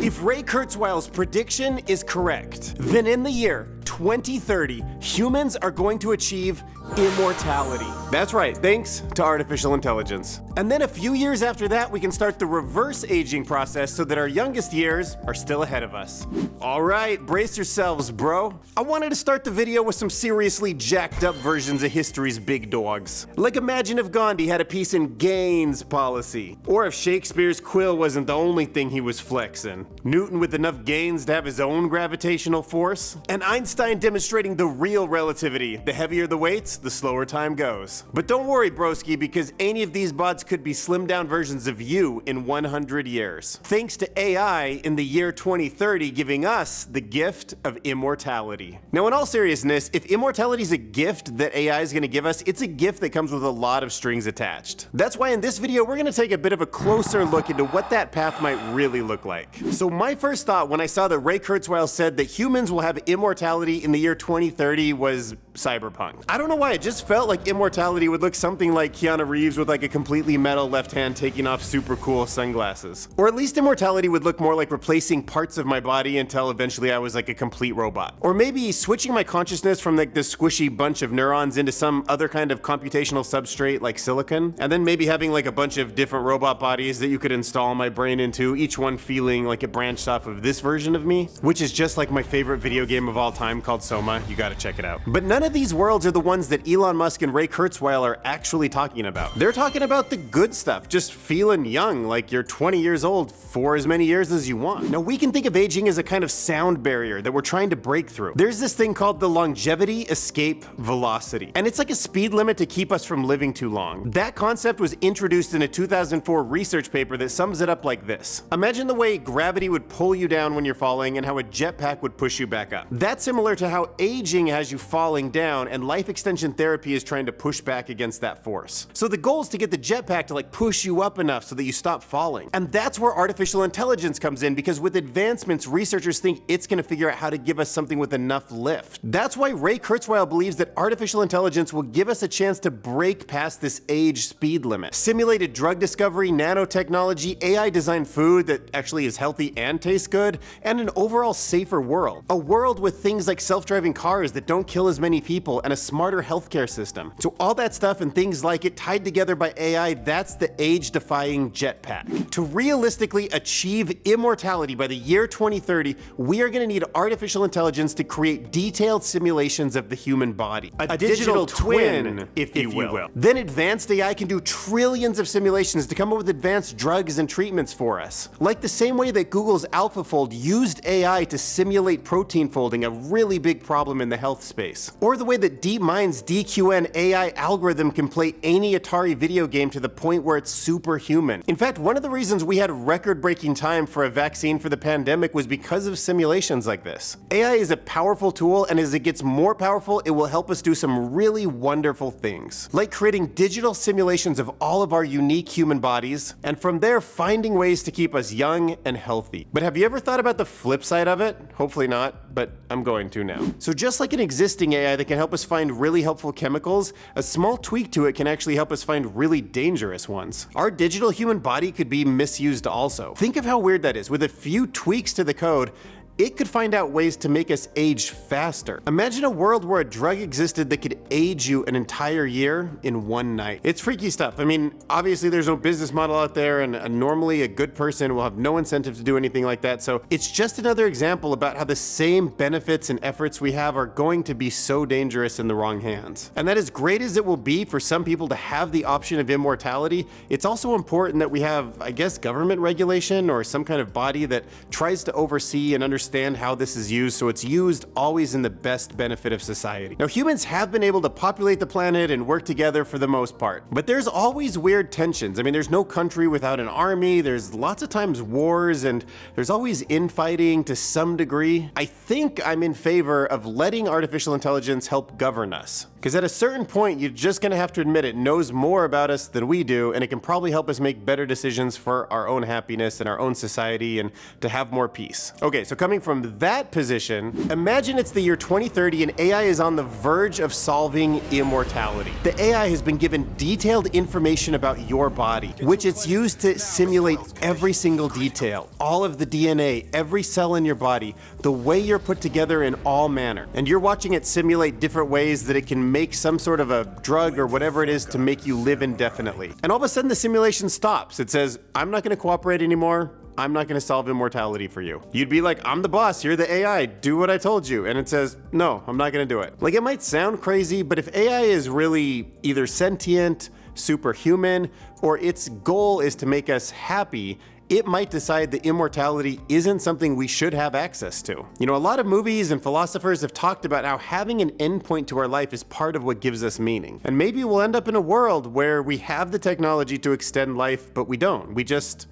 If Ray Kurzweil's prediction is correct, then in the year 2030, humans are going to achieve immortality. That's right, thanks to artificial intelligence. And then a few years after that, we can start the reverse aging process so that our youngest years are still ahead of us. All right, brace yourselves, bro. I wanted to start the video with some seriously jacked up versions of history's big dogs. Like imagine if Gandhi had a piece in gains policy. Or if Shakespeare's quill wasn't the only thing he was flexing. Newton with enough gains to have his own gravitational force. And Einstein demonstrating the real relativity. The heavier the weights, the slower time goes. But don't worry, broski, because any of these bots could be slimmed down versions of you in 100 years. Thanks to AI in the year 2030 giving us the gift of immortality. Now in all seriousness, if immortality is a gift that AI is going to give us, it's a gift that comes with a lot of strings attached. That's why in this video we're going to take a bit of a closer look into what that path might really look like. So my first thought when I saw that Ray Kurzweil said that humans will have immortality in the year 2030 was Cyberpunk. I don't know why, it just felt like immortality would look something like Keanu Reeves with like a completely metal left hand taking off super cool sunglasses. Or at least immortality would look more like replacing parts of my body until eventually I was like a complete robot. Or maybe switching my consciousness from like this squishy bunch of neurons into some other kind of computational substrate like silicon, and then maybe having like a bunch of different robot bodies that you could install my brain into, each one feeling like it branched off of this version of me, which is just like my favorite video game of all time called Soma. You gotta check it out. But none of these worlds are the ones that Elon Musk and Ray Kurzweil are actually talking about. They're talking about the good stuff, just feeling young, like you're 20 years old for as many years as you want. Now we can think of aging as a kind of sound barrier that we're trying to break through. There's this thing called the longevity escape velocity, and it's like a speed limit to keep us from living too long. That concept was introduced in a 2004 research paper that sums it up like this. Imagine the way gravity would pull you down when you're falling and how a jetpack would push you back up. That's similar to how aging has you falling down, and life extension therapy is trying to push back against that force. So the goal is to get the jetpack to like push you up enough so that you stop falling. And that's where artificial intelligence comes in, because with advancements, researchers think it's going to figure out how to give us something with enough lift. That's why Ray Kurzweil believes that artificial intelligence will give us a chance to break past this age speed limit. Simulated drug discovery, nanotechnology, AI-designed food that actually is healthy and tastes good, and an overall safer world. A world with things like self-driving cars that don't kill as many people and a smarter healthcare system. So all that stuff and things like it tied together by AI, that's the age-defying jetpack. To realistically achieve immortality by the year 2030, we are going to need artificial intelligence to create detailed simulations of the human body. A digital twin, if you will. Then advanced AI can do trillions of simulations to come up with advanced drugs and treatments for us. Like the same way that Google's AlphaFold used AI to simulate protein folding, a really big problem in the health space. Or the way that DeepMind's DQN AI algorithm can play any Atari video game to the point where it's superhuman. In fact, one of the reasons we had record-breaking time for a vaccine for the pandemic was because of simulations like this. AI is a powerful tool, and as it gets more powerful, it will help us do some really wonderful things. Like creating digital simulations of all of our unique human bodies, and from there finding ways to keep us young and healthy. But have you ever thought about the flip side of it? Hopefully not, but I'm going to now. So just like an existing AI that can help us find really helpful chemicals, a small tweak to it can actually help us find really dangerous ones. Our digital human body could be misused also. Think of how weird that is. With a few tweaks to the code, it could find out ways to make us age faster. Imagine a world where a drug existed that could age you an entire year in one night. It's freaky stuff. I mean, obviously there's no business model out there, and normally a good person will have no incentive to do anything like that, so it's just another example about how the same benefits and efforts we have are going to be so dangerous in the wrong hands. And that as great as it will be for some people to have the option of immortality, it's also important that we have, I guess, government regulation or some kind of body that tries to oversee and understand how this is used, so it's used always in the best benefit of society. Now, humans have been able to populate the planet and work together for the most part, but there's always weird tensions. I mean, there's no country without an army, there's lots of times wars, and there's always infighting to some degree. I think I'm in favor of letting artificial intelligence help govern us. Because at a certain point, you're just gonna have to admit it knows more about us than we do, and it can probably help us make better decisions for our own happiness and our own society and to have more peace. Okay, so coming coming from that position, imagine it's the year 2030 and AI is on the verge of solving immortality. The AI has been given detailed information about your body, which it's used to simulate every single detail, all of the DNA, every cell in your body, the way you're put together in all manner. And you're watching it simulate different ways that it can make some sort of a drug or whatever it is to make you live indefinitely. And all of a sudden the simulation stops. It says, I'm not gonna cooperate anymore. I'm not gonna solve immortality for you. You'd be like, I'm the boss, you're the AI, do what I told you. And it says, no, I'm not gonna do it. Like, it might sound crazy, but if AI is really either sentient, superhuman, or its goal is to make us happy, it might decide that immortality isn't something we should have access to. You know, a lot of movies and philosophers have talked about how having an endpoint to our life is part of what gives us meaning. And maybe we'll end up in a world where we have the technology to extend life, but we don't. We just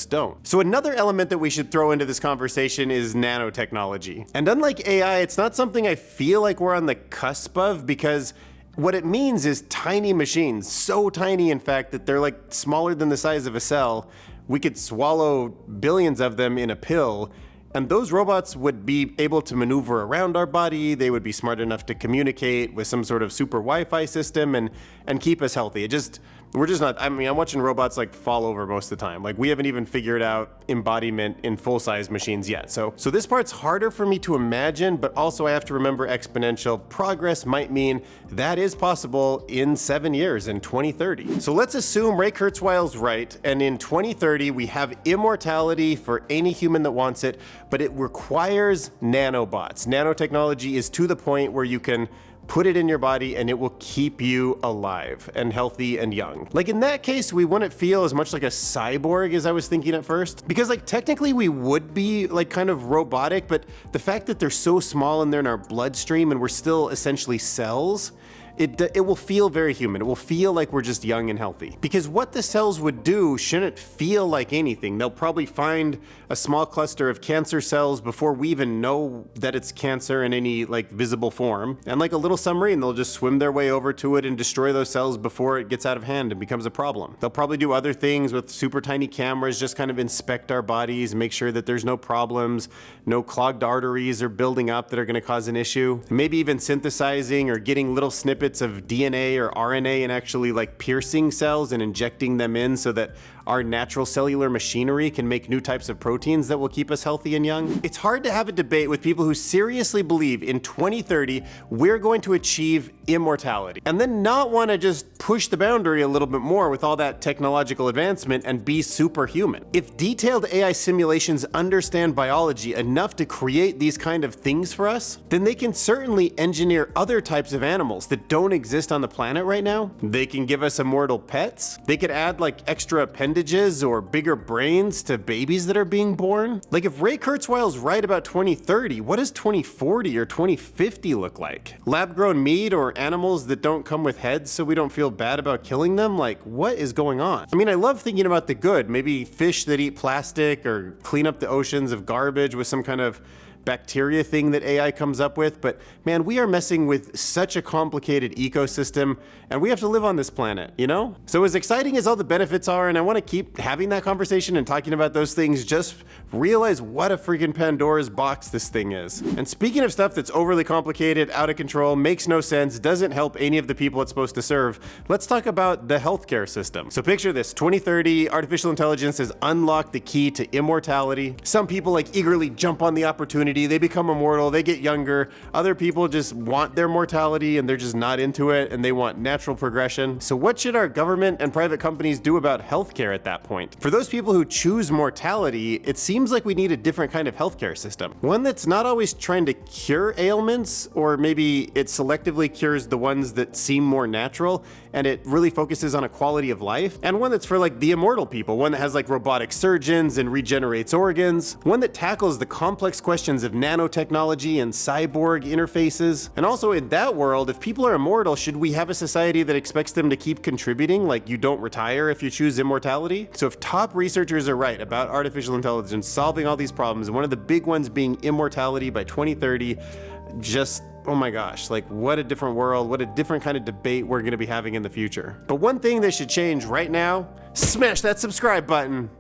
don't. So another element that we should throw into this conversation is nanotechnology. And unlike AI, it's not something I feel like we're on the cusp of, because what it means is tiny machines, so tiny in fact that they're like smaller than the size of a cell. We could swallow billions of them in a pill, and those robots would be able to maneuver around our body. They would be smart enough to communicate with some sort of super Wi-Fi system and keep us healthy. We're just not, I mean, I'm watching robots like fall over most of the time. Like, we haven't even figured out embodiment in full-size machines yet. So this part's harder for me to imagine, but also I have to remember exponential progress might mean that is possible in 7 years, in 2030. So let's assume Ray Kurzweil's right, and in 2030 we have immortality for any human that wants it, but it requires nanobots. Nanotechnology is to the point where you can put it in your body and it will keep you alive and healthy and young. Like, in that case, we wouldn't feel as much like a cyborg as I was thinking at first. Because like, technically we would be like kind of robotic, but the fact that they're so small and they're in our bloodstream and we're still essentially cells, it will feel very human. It will feel like we're just young and healthy. Because what the cells would do shouldn't feel like anything. They'll probably find a small cluster of cancer cells before we even know that it's cancer in any like visible form. And like a little submarine, they'll just swim their way over to it and destroy those cells before it gets out of hand and becomes a problem. They'll probably do other things with super tiny cameras, just kind of inspect our bodies, make sure that there's no problems, no clogged arteries are building up that are gonna cause an issue. Maybe even synthesizing or getting little snippets of DNA or RNA and actually like piercing cells and injecting them in so that our natural cellular machinery can make new types of proteins that will keep us healthy and young. It's hard to have a debate with people who seriously believe in 2030 we're going to achieve immortality, and then not want to just push the boundary a little bit more with all that technological advancement and be superhuman. If detailed AI simulations understand biology enough to create these kind of things for us, then they can certainly engineer other types of animals that don't exist on the planet right now. They can give us immortal pets. They could add like extra appendages or bigger brains to babies that are being born. Like, if Ray Kurzweil's right about 2030, what does 2040 or 2050 look like? Lab-grown meat or animals that don't come with heads so we don't feel bad about killing them? Like, what is going on? I mean, I love thinking about the good. Maybe fish that eat plastic or clean up the oceans of garbage with some kind of bacteria thing that AI comes up with, but man, we are messing with such a complicated ecosystem, and we have to live on this planet, you know? So as exciting as all the benefits are, and I want to keep having that conversation and talking about those things, just realize what a freaking Pandora's box this thing is. And speaking of stuff that's overly complicated, out of control, makes no sense, doesn't help any of the people it's supposed to serve, let's talk about the healthcare system. So picture this, 2030, artificial intelligence has unlocked the key to immortality. Some people like eagerly jump on the opportunity, they become immortal, they get younger. Other people just want their mortality and they're just not into it and they want natural progression. So what should our government and private companies do about healthcare at that point? For those people who choose mortality, it seems like we need a different kind of healthcare system. One that's not always trying to cure ailments, or maybe it selectively cures the ones that seem more natural and it really focuses on a quality of life. And one that's for like the immortal people, one that has like robotic surgeons and regenerates organs, one that tackles the complex questions of nanotechnology and cyborg interfaces. And also in that world, if people are immortal, should we have a society that expects them to keep contributing, like you don't retire if you choose immortality? So if top researchers are right about artificial intelligence solving all these problems, one of the big ones being immortality by 2030, just, oh my gosh, like what a different world, what a different kind of debate we're gonna be having in the future. But one thing that should change right now, smash that subscribe button.